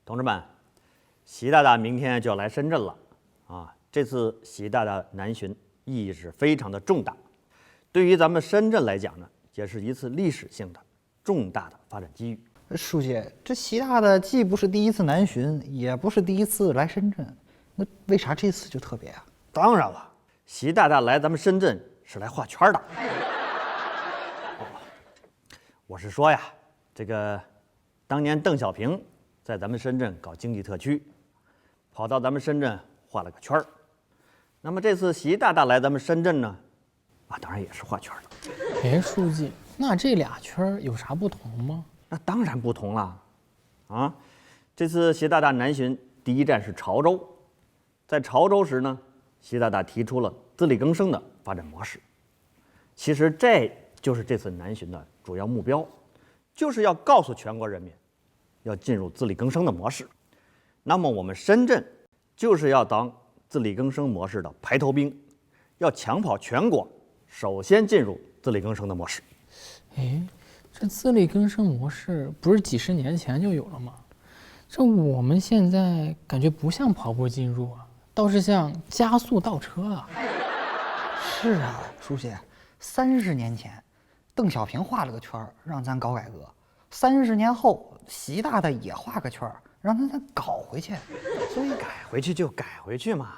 同志们，习大大明天就要来深圳了啊！这次习大大南巡意义是非常的重大，对于咱们深圳来讲呢，也是一次历史性的重大的发展机遇。书记，这习大大既不是第一次南巡，也不是第一次来深圳，那为啥这次就特别啊？当然了，习大大来咱们深圳是来画圈的。我是说呀，这个当年邓小平在咱们深圳搞经济特区，跑到咱们深圳画了个圈儿。那么这次习大大来咱们深圳呢，当然也是画圈的。哎，书记，那这俩圈有啥不同吗？那当然不同了，啊，这次习大大南巡第一站是潮州，在潮州时呢，习大大提出了自力更生的发展模式。其实这就是这次南巡的主要目标，就是要告诉全国人民，要进入自力更生的模式。那么我们深圳就是要当自力更生模式的排头兵，要抢跑全国，首先进入自力更生的模式。哎，这自力更生模式不是几十年前就有了吗？这我们现在感觉不像跑步进入啊，倒是像加速倒车啊。是啊，书记，30年前，邓小平画了个圈儿，让咱搞改革；30年后，习大大也画个圈儿，让咱再搞回去。所以改回去就改回去嘛，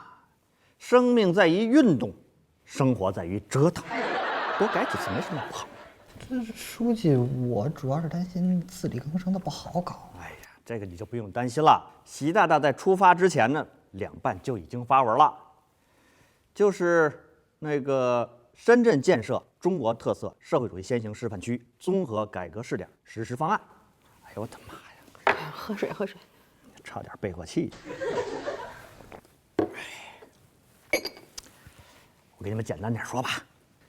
生命在于运动，生活在于折腾，多改几次没什么不好。这书记，我主要是担心自力更生的不好搞。哎呀，这个你就不用担心了。习大大在出发之前呢，两办就已经发文了，就是那个深圳建设中国特色社会主义先行示范区综合改革试点实施方案。哎呦我的妈呀！哎呀，喝水喝水，差点背过气。我给你们简单点说吧，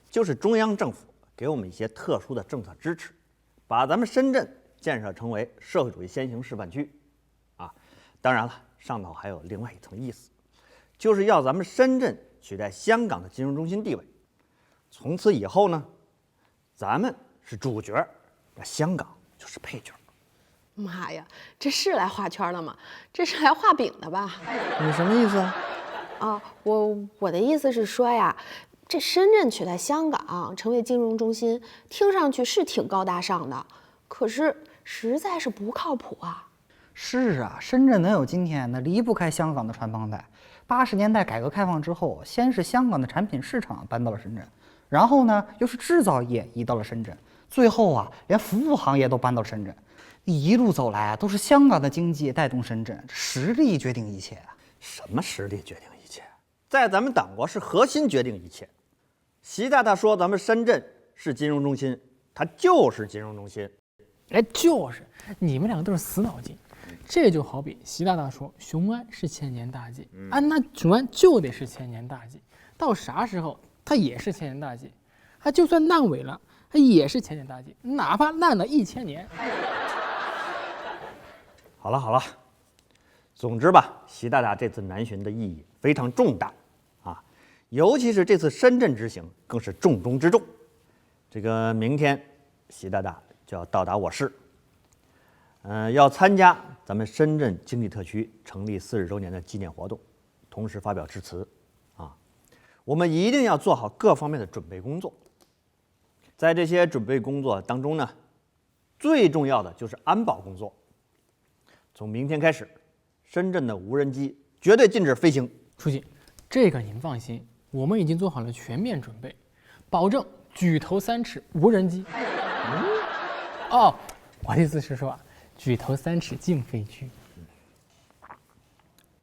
就是中央政府给我们一些特殊的政策支持，把咱们深圳建设成为社会主义先行示范区，当然了，上头还有另外一层意思，就是要咱们深圳取代香港的金融中心地位。从此以后呢，咱们是主角，那香港就是配角。妈呀，这是来画圈的吗？这是来画饼的吧？你什么意思啊？我的意思是说呀，这深圳取代香港成为金融中心，听上去是挺高大上的，可是实在是不靠谱啊。是啊，深圳能有今天，那离不开香港的传帮带。80年代改革开放之后，先是香港的产品市场搬到了深圳，然后呢，又是制造业移到了深圳，最后连服务行业都搬到了深圳。一路走来都是香港的经济带动深圳，实力决定一切啊！什么实力决定一切？在咱们党国是核心决定一切。习大大说咱们深圳是金融中心，它就是金融中心。哎，就是你们两个都是死脑筋。这就好比习大大说雄安是千年大计，那雄安就得是千年大计，到啥时候它也是千年大计，它就算烂尾了，它也是千年大计，哪怕烂了1000年。好了，总之吧，习大大这次南巡的意义非常重大啊，尤其是这次深圳之行更是重中之重。这个明天习大大就要到达我市，要参加咱们深圳经济特区成立40周年的纪念活动，同时发表致辞啊。我们一定要做好各方面的准备工作。在这些准备工作当中呢，最重要的就是安保工作。从明天开始，深圳的无人机绝对禁止飞行。书记，这个您放心，我们已经做好了全面准备，保证举头3尺无人机。我的意思是说举头3尺禁飞区。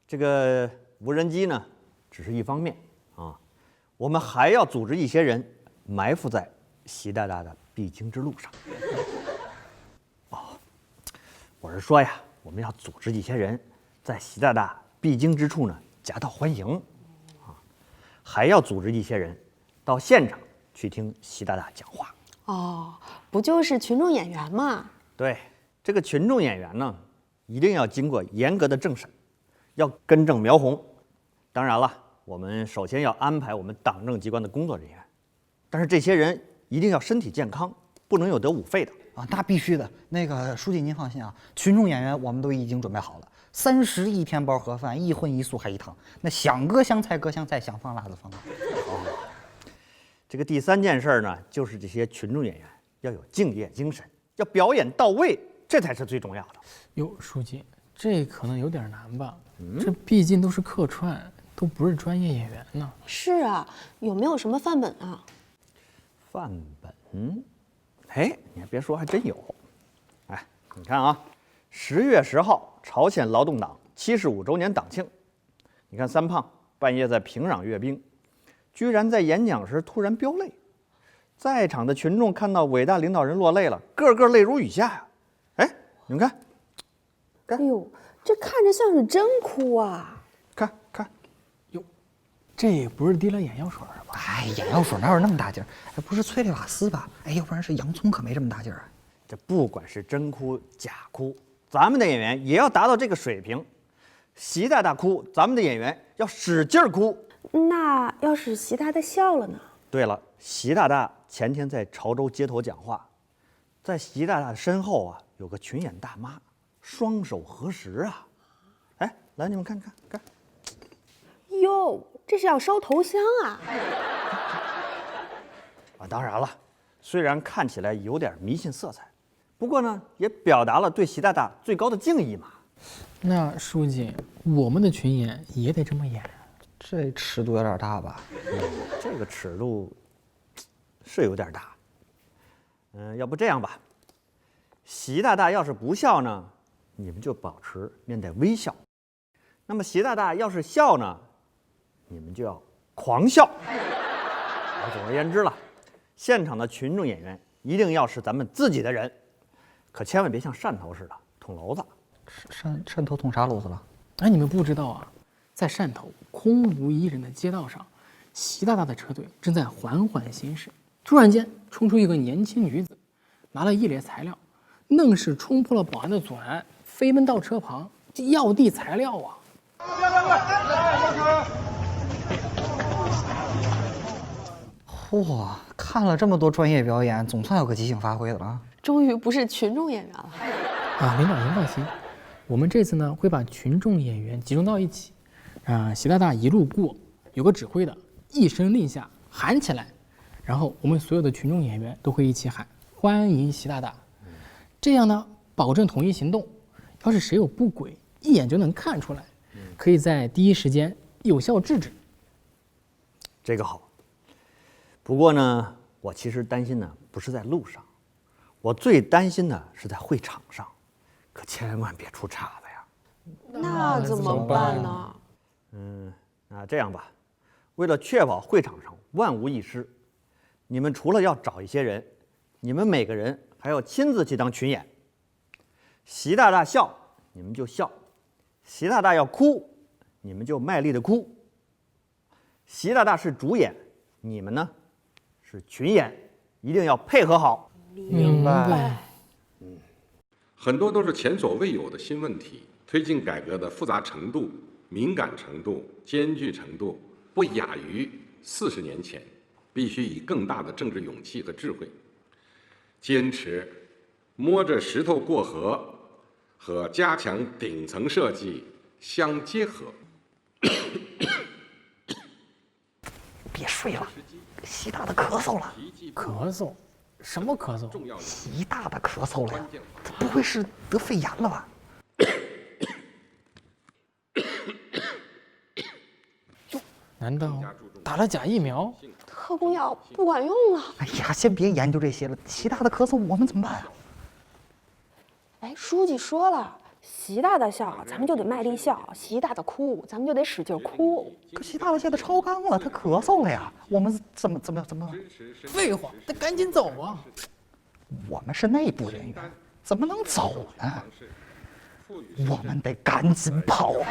这个无人机呢，只是一方面啊，我们还要组织一些人埋伏在习大大的必经之路上。我是说呀，我们要组织一些人在习大大必经之处呢夹道欢迎还要组织一些人到现场去听习大大讲话。不就是群众演员吗？对，这个群众演员呢，一定要经过严格的政审，要根正苗红。当然了，我们首先要安排我们党政机关的工作人员，但是这些人一定要身体健康，不能有得5废的。那必须的。那个书记您放心啊，群众演员我们都已经准备好了， 30亿天包盒饭，一荤一素还一汤，那想搁香菜搁香菜，想放辣子放辣子。这个第3件事呢，就是这些群众演员要有敬业精神，要表演到位，这才是最重要的。哟，书记，这可能有点难吧？这毕竟都是客串，都不是专业演员呢。是啊，有没有什么范本啊？范本？哎，你还别说，还真有。哎，你看啊，10月10号，朝鲜劳动党75周年党庆。你看三胖半夜在平壤阅兵，居然在演讲时突然飙泪，在场的群众看到伟大领导人落泪了，个个泪如雨下呀。哎，你们看，哎呦，这看着像是真哭啊！看看，这不是滴了眼药水吧？哎，眼药水哪有那么大劲儿？哎，不是催泪瓦斯吧？哎，要不然是洋葱，可没这么大劲儿啊。这不管是真哭假哭，咱们的演员也要达到这个水平。习大大哭，咱们的演员要使劲儿哭。那要是习大大笑了呢？对了，习大大前天在潮州街头讲话，在习大大的身后啊，有个群演大妈，双手合十啊。哎，来，你们看看看。哟，这是要烧头香啊！啊，当然了，虽然看起来有点迷信色彩，不过呢，也表达了对习大大最高的敬意嘛。那书记，我们的群演也得这么演？这尺度有点大吧？这个尺度是有点大。要不这样吧，习大大要是不笑呢，你们就保持面带微笑；那么习大大要是笑呢，你们就要狂笑。总而言之了，现场的群众演员一定要是咱们自己的人，可千万别像汕头似的捅娄子。汕头捅啥娄子了？哎，你们不知道啊，在汕头空无一人的街道上，习大大的车队正在缓缓行驶。突然间，冲出一个年轻女子，拿了一列材料，愣是冲破了保安的阻拦，飞奔到车旁要递材料啊！嚯，看了这么多专业表演，总算有个即兴发挥的了啊！终于不是群众演员了。啊，领导您放心，我们这次呢会把群众演员集中到一起，习大大一路过，有个指挥的，一声令下，喊起来，然后我们所有的群众演员都会一起喊欢迎习大大，这样呢保证统一行动。要是谁有不轨，一眼就能看出来，可以在第一时间有效制止。这个好。不过呢，我其实担心呢不是在路上，我最担心的是在会场上，可千万别出岔子呀。那怎么办呢？那这样吧，为了确保会场上万无一失，你们除了要找一些人，你们每个人还要亲自去当群演。习大大笑，你们就笑；习大大要哭，你们就卖力的哭。习大大是主演，你们呢是群演，一定要配合好。明白。很多都是前所未有的新问题，推进改革的复杂程度、敏感程度、艰巨程度不亚于40年前，必须以更大的政治勇气和智慧，坚持摸着石头过河和加强顶层设计相结合。别睡了，习大大咳嗽了。咳嗽？什么咳嗽？习大大咳嗽了呀，他不会是得肺炎了吧？难道打了假疫苗？特供药不管用了。哎呀，先别研究这些了，习大大咳嗽我们怎么办啊？哎，书记说了，习大大笑，咱们就得卖力笑；习大大哭，咱们就得使劲哭。可习大大现在超纲了，他咳嗽了呀，我们怎么？废话，得赶紧走啊！我们是内部人员，怎么能走呢？我们得赶紧跑啊！